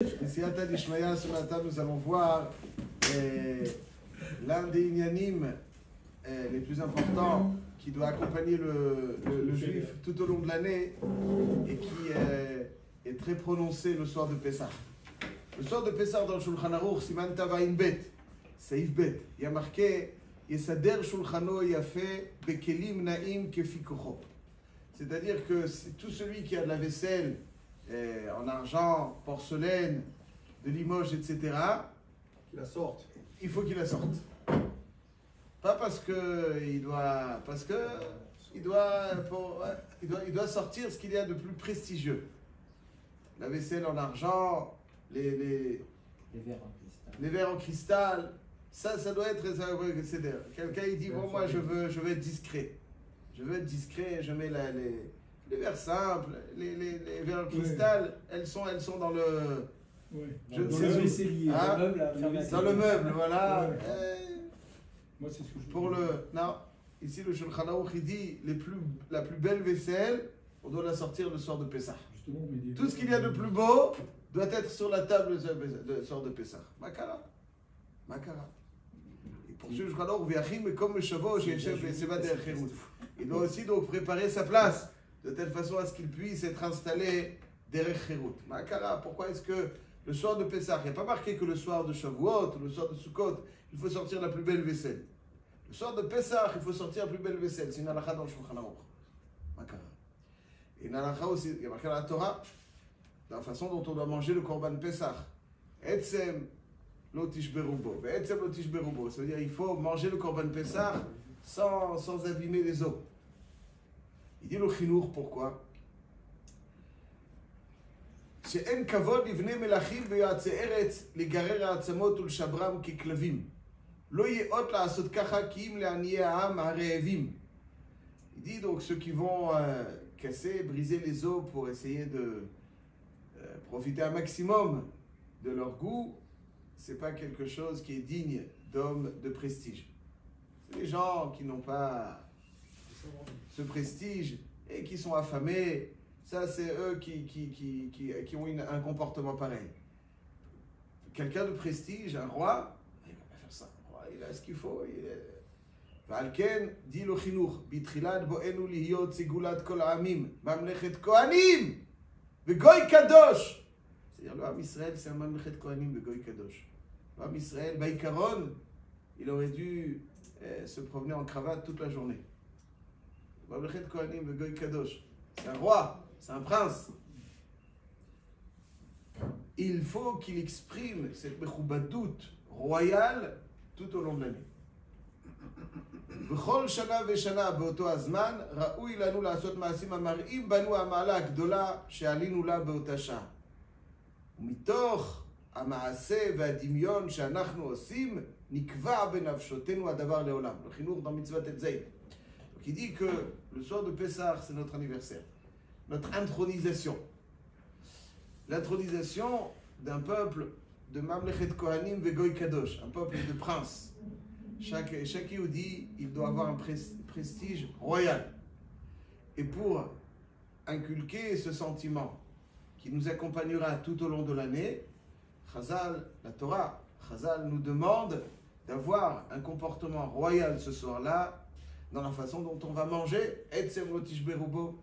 Siyata d'Ishmaïa, ce matin, nous allons voir l'un des inyanim les plus importants qui doit accompagner le juif tout au long de l'année et qui est très prononcé le soir de Pessah. Le soir de Pessah dans le Shulchan Aruch, Siman Tavain Bet, Saïf Bet, il y a marqué Yesader Shulchano Yafe Bekelim Naim Kefikocho. C'est-à-dire que c'est tout celui qui a de la vaisselle en argent, porcelaine, de Limoges, etc. Qu'il la sorte. Il faut qu'il la sorte. Pas parce que il doit, il doit sortir ce qu'il y a de plus prestigieux. La vaisselle en argent, les verres en cristal, ça doit être etc. Quelqu'un il dit bon moi je veux être discret. Je veux être discret, je mets les verres simples, les verres en cristal, elles sont dans le... Oui. Je ne sais où. Hein? Dans le meuble, voilà. Ouais. Moi, c'est ce que je pour le... Non, ici le Shulchan Aruch il dit la plus belle vaisselle, on doit la sortir le soir de Pessah. Tout ce qu'il y a de plus beau doit être sur la table le soir de Pessah. Makara. Et pour ce Shulchan Aruch, Viachim comme le chevaux chez Seba der Cherut. Il doit aussi donc préparer sa place de telle façon à ce qu'il puisse être installé derrière Cherut. Makara, pourquoi est-ce que le soir de Pessah, il n'y a pas marqué que le soir de Shavuot, le soir de Sukkot, il faut sortir la plus belle vaisselle. Le soir de Pessah, il faut sortir la plus belle vaisselle. C'est une halakha dans le Shulchan Aruch. Makara. Et une halakha aussi, il y a marqué dans la Torah, la façon dont on doit manger le Korban Pessah. Etzem lo tishberu bo. Etzem lo tishberu bo. Ça veut dire il faut manger le Korban Pessah sans abîmer les os. Il dit le chinour, pourquoi? שאין כבוד לבני מלכים ויועצי ארץ לגרר העצמות ולשברם ככלבים. לא יאות לעשות ככה כי אם לעניי העם הרעבים. Il dit donc ceux qui vont casser, briser les os pour essayer de profiter un maximum de leur goût, c'est pas quelque chose qui est digne d'hommes de prestige. C'est les gens qui n'ont pas ce prestige et qui sont affamés. Ça, c'est eux qui ont un comportement pareil. Quelqu'un de prestige, un roi, il va pas faire ça. Un roi, il a ce qu'il faut. Valken dit le chinour, Bitrilad bo'enu lihiyot sigulat kol ha'amim, mamlechet kohanim, vegoy kadosh. C'est-à-dire, le Ham Israël, c'est un mamlechet kohanim, vegoy kadosh. Le Ham Israël, Baïkaron, il aurait dû se promener en cravate toute la journée. Mamlechet kohanim, vegoy kadosh. C'est un roi. C'est un prince. Il faut qu'il exprime cette mechoubadout royale tout au long de l'année. בכל שנה ושנה באותו הזמן ראוי לנו לעשות מעשים המראים בנו המעלה הגדולה שעלינו לה באותה שעה. ומתוך המעשה והדמיון שאנחנו עושים נקבע בנפשותנו הדבר לעולם. Le חינוך dans מצוות Etzaï. Qui dit que le soir de Pessah c'est notre anniversaire. Notre intronisation. L'intronisation d'un peuple de Mamlechet Kohanim Vegoy Kadosh, un peuple de princes. Chaque Yehudi, il doit avoir un prestige royal. Et pour inculquer ce sentiment qui nous accompagnera tout au long de l'année, Chazal, la Torah, Chazal nous demande d'avoir un comportement royal ce soir-là, dans la façon dont on va manger, Etzem lo tishberu bo,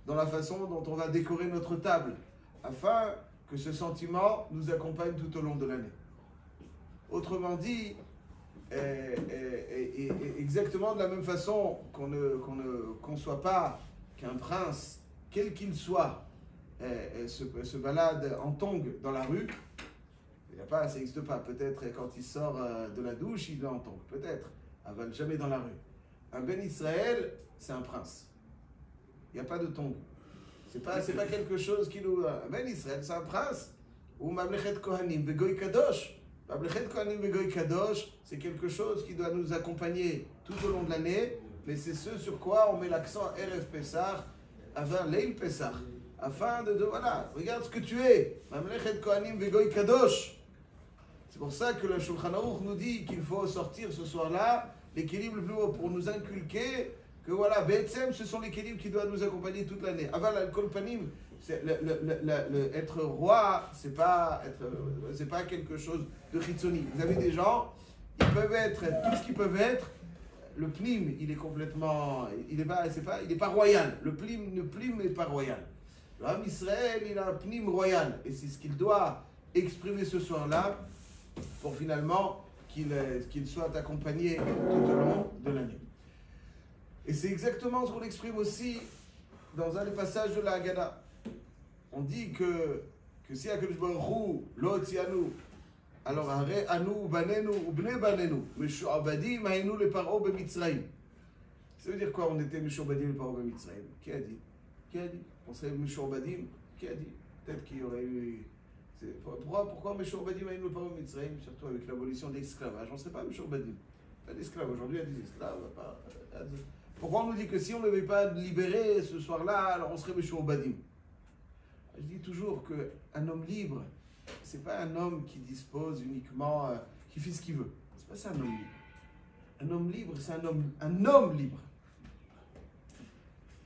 dans la façon dont on va décorer notre table, afin que ce sentiment nous accompagne tout au long de l'année. Autrement dit, exactement de la même façon qu'on ne conçoit pas qu'un prince, quel qu'il soit, se balade en tongs dans la rue, ça n'existe pas. Peut-être quand il sort de la douche, il va en tongs. Peut-être, mais jamais dans la rue. Un Ben Israël, c'est un prince. Il n'y a pas de tongs. C'est pas quelque chose qui nous... Ben Israël, c'est un prince. Ou Mamlechet Kohanim, Vegoy Kadosh. Mamlechet Kohanim, Vegoy Kadosh, c'est quelque chose qui doit nous accompagner tout au long de l'année, mais c'est ce sur quoi on met l'accent Erev Pessah, avant Leil Pessah. Afin de... Voilà, regarde ce que tu es. Mamlechet Kohanim, Vegoy Kadosh. C'est pour ça que le Shulchan Aruch nous dit qu'il faut sortir ce soir-là l'équilibre le plus haut pour nous inculquer que voilà, B'etzem, ce sont les kélim qui doivent nous accompagner toute l'année. Aval al-kol panim, Être roi, c'est pas quelque chose de chitsoni. Vous avez des gens, ils peuvent être tout ce qu'ils peuvent être. Le plim, il est complètement, il est pas royal. Le plim n'est pas royal. L'homme Israël, il a un plim royal, et c'est ce qu'il doit exprimer ce soir-là pour finalement qu'il soit accompagné tout au long de l'année. Et c'est exactement ce qu'on exprime aussi dans un des passages de la Haggadah. On dit que si Akadosh Baruch Hu lo tzianu, alors hare anu banenu ubne banenu meshu'abadim haynu le paro b'Mitzrayim. Ça veut dire quoi? On était meshu'abadim le paro b'Mitzrayim. Qui a dit? On serait meshu'abadim? Qui a dit? Peut-être qu'il y aurait eu. Pourquoi meshu'abadim haynu le paro b'Mitzrayim? Surtout avec l'abolition de l'esclavage. On ne serait pas meshu'abadim. Pas d'esclaves. Aujourd'hui, il y a des esclaves. Pourquoi on nous dit que si on ne devait pas libérer ce soir-là, alors on serait meshu'abadim? Je dis toujours qu'un homme libre, c'est pas un homme qui dispose uniquement, qui fait ce qu'il veut. C'est pas ça un homme libre. Un homme libre, c'est un homme libre.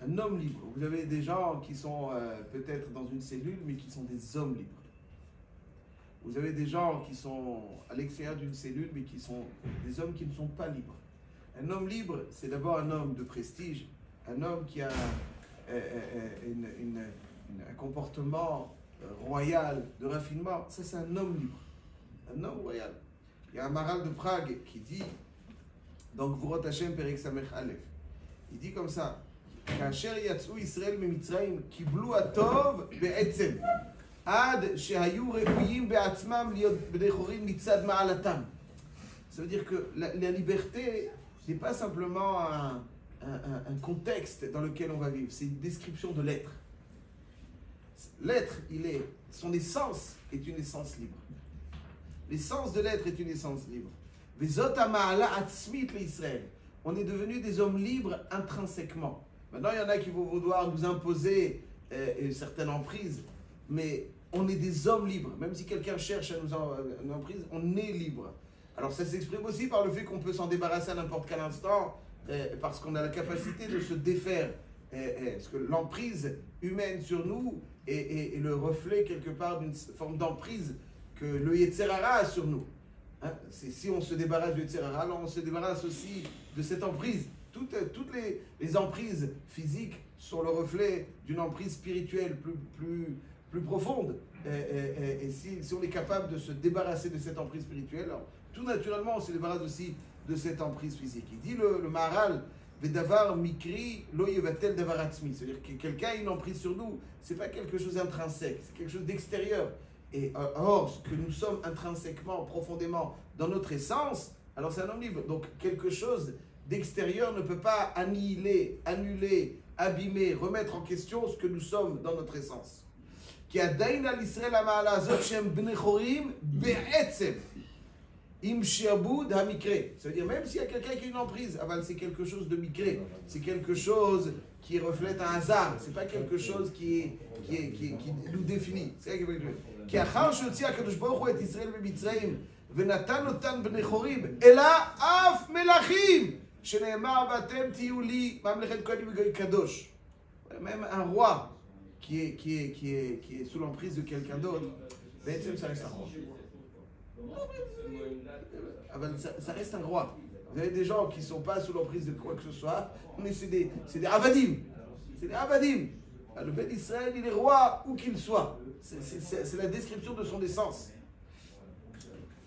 Un homme libre. Vous avez des gens qui sont peut-être dans une cellule, mais qui sont des hommes libres. Vous avez des gens qui sont à l'extérieur d'une cellule, mais qui sont des hommes qui ne sont pas libres. Un homme libre, c'est d'abord un homme de prestige, un homme qui a un comportement royal, de raffinement. Ça, c'est un homme libre, un homme royal. Il y a un maral de Prague qui dit, donc Gvurot Hashem Perek Samech Aleph, il dit comme ça, Kasher yatzou Israël mimitzrayim kiblu atov be'etzem ad shehayu rekuyim be'atzmam liot b'dechorim mitzad ma'alatam. Ça veut dire que la liberté n'est pas simplement un contexte dans lequel on va vivre, c'est une description de l'être. L'être, son essence est une essence libre. L'essence de l'être est une essence libre. On est devenus des hommes libres intrinsèquement. Maintenant, il y en a qui vont vouloir nous imposer une certaine emprise, mais on est des hommes libres. Même si quelqu'un cherche à nous emprise, on est libre. Alors ça s'exprime aussi par le fait qu'on peut s'en débarrasser à n'importe quel instant, parce qu'on a la capacité de se défaire. Parce que l'emprise humaine sur nous est le reflet quelque part d'une forme d'emprise que le Yetzer Hara a sur nous. Hein? Si on se débarrasse du Yetzer Hara, alors on se débarrasse aussi de cette emprise. Toutes les emprises physiques sont le reflet d'une emprise spirituelle plus profonde. Et si on est capable de se débarrasser de cette emprise spirituelle, alors, tout naturellement on se débarrasse aussi de cette emprise physique. Il dit le Maharal, Vedavar mikri lo yevatel davar atzmi. C'est-à-dire que quelqu'un a une emprise sur nous, c'est pas quelque chose d'intrinsèque, c'est quelque chose d'extérieur. Et or, ce que nous sommes intrinsèquement, profondément, dans notre essence, alors c'est un homme libre. Donc quelque chose d'extérieur ne peut pas annuler, abîmer, remettre en question ce que nous sommes dans notre essence. Ki adayin al Yisrael ha'ma'ala azot shem bnei chorim be'etzem. Im shiabud hamikre. C'est-à-dire, même s'il y a quelqu'un qui a une emprise, c'est quelque chose de mikré. C'est quelque chose qui reflète un hasard. C'est pas quelque chose qui nous définit. C'est ça qu'il veut dire. Ki achar she'hotzi HaKadosh Baruch Hu et Israël be'Mitzrayim ve'natan otan bnei chorim ela af melachim shene'emar vatem tiyu li mamlechet kohanim v'goy kadosh. Même un roi qui est sous l'emprise de quelqu'un d'autre, ça reste un roi. Ça reste un roi. Vous avez des gens qui ne sont pas sous l'emprise de quoi que ce soit, mais c'est des avadim. C'est des avadim. Le Ben Israël, il est roi où qu'il soit. C'est la description de son essence.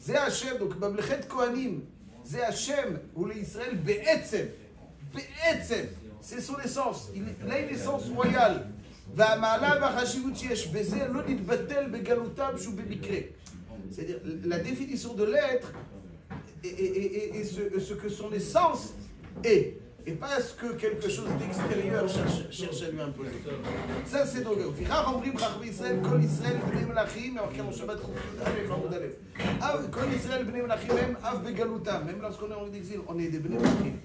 Zé Hashem, donc Mamlechet Kohanim, Zé Hashem, ou l'Israël, Be'etzem. Be'etzem, c'est son essence. Il a une essence royale. והמעלה והחשיבות שיש בזה לא נתבטל בגלותם שהוא במקרה. C'est-à-dire, la définition de l'être et ce que son essence est, et pas ce que quelque chose d'extérieur cherche à lui imposer. Ça, c'est donc. לפיכך אומרים חכמי ישראל, כל ישראל בני מלכים, כמו שבת חוקית, עמוד א'. כל ישראל בני מלכים הם אף בגלותם. Même lorsqu'on est en exil, on est des בני מלכים.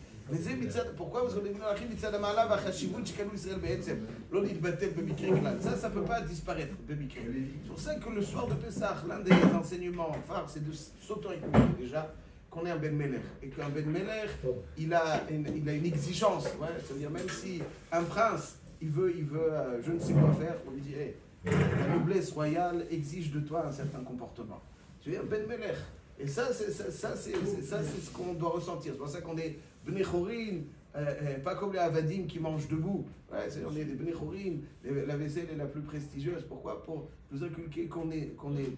Pourquoi? Parce qu'on est venu מצד המעלה והחשיבות שקנו ישראל בעצם לא להתבטל במקרה כלל. Ça ne peut pas disparaître במקרה. C'est pour ça que le soir de Pessah, l'un des enseignements phares, c'est de s'auto-écouter déjà qu'on est un Ben Melech. Et qu'un Ben Melech, il a une exigence. Ouais, c'est-à-dire même si un prince, il veut je ne sais quoi faire, on lui dit, hey, la noblesse royale exige de toi un certain comportement. Tu es un Ben Melech. Et ça, c'est ce qu'on doit ressentir. C'est pour ça qu'on est Bnei Chorim, pas comme les Avadim qui mangent debout. Ouais, on est des Bnei Chorim, la vaisselle est la plus prestigieuse. Pourquoi? Pour nous inculquer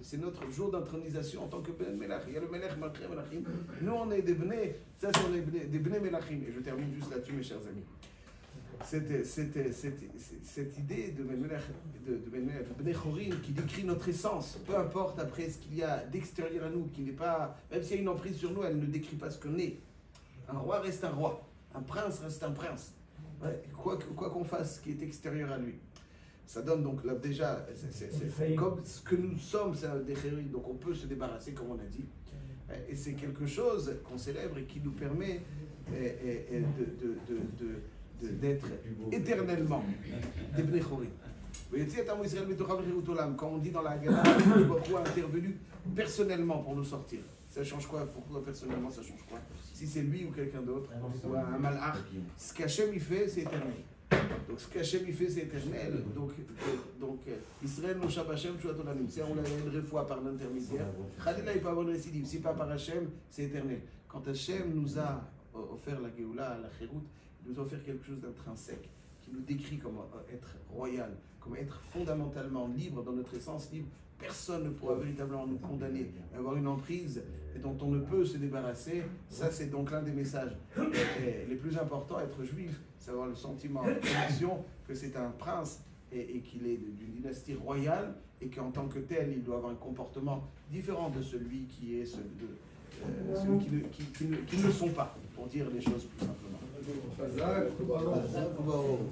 c'est notre jour d'intronisation en tant que Ben Melech. Il y a le Melech, Malchim, Melachim. Nous, on est des Bnei, ça c'est des Bnei Melachim. Et je termine juste là-dessus, mes chers amis. Cette idée de Bnei Chorim qui décrit notre essence, peu importe après ce qu'il y a d'extérieur à nous, qui n'est pas, même s'il y a une emprise sur nous, elle ne décrit pas ce qu'on est. Un roi reste un roi, un prince reste un prince. Ouais, quoi qu'on fasse, ce qui est extérieur à lui. Ça donne donc là déjà, c'est comme ce que nous sommes, c'est des chéris, donc on peut se débarrasser comme on a dit. Et c'est quelque chose qu'on célèbre et qui nous permet d'être éternellement des Bnei Chorim. Quand on dit dans la Haggadah, Baruch Hu a intervenu personnellement pour nous sortir. Ça change quoi? Pourquoi personnellement ça change quoi? Si c'est lui ou quelqu'un d'autre, ou un malach, ce qu'Hachem il fait, c'est éternel. Donc ce qu'Hachem il fait, c'est éternel. Donc Israël no Shabashem Shuatolamim. Si on a une refoua par l'intermédiaire, Khalila il peut avoir une récidive. Si pas par Hachem, c'est éternel. Quand Hachem nous a offert la Géoula, la Chérout, il nous a offert quelque chose d'intrinsèque qui nous décrit comme être royal, comme être fondamentalement libre dans notre essence libre. Personne ne pourra véritablement nous condamner, avoir une emprise et dont on ne peut se débarrasser. Ça, c'est donc l'un des messages les plus importants. Être juif, c'est avoir le sentiment de conviction que c'est un prince et qu'il est d'une dynastie royale et qu'en tant que tel, il doit avoir un comportement différent de celui qui est ceux qui ne le sont pas, pour dire les choses plus simplement. Alors, on va reprendre.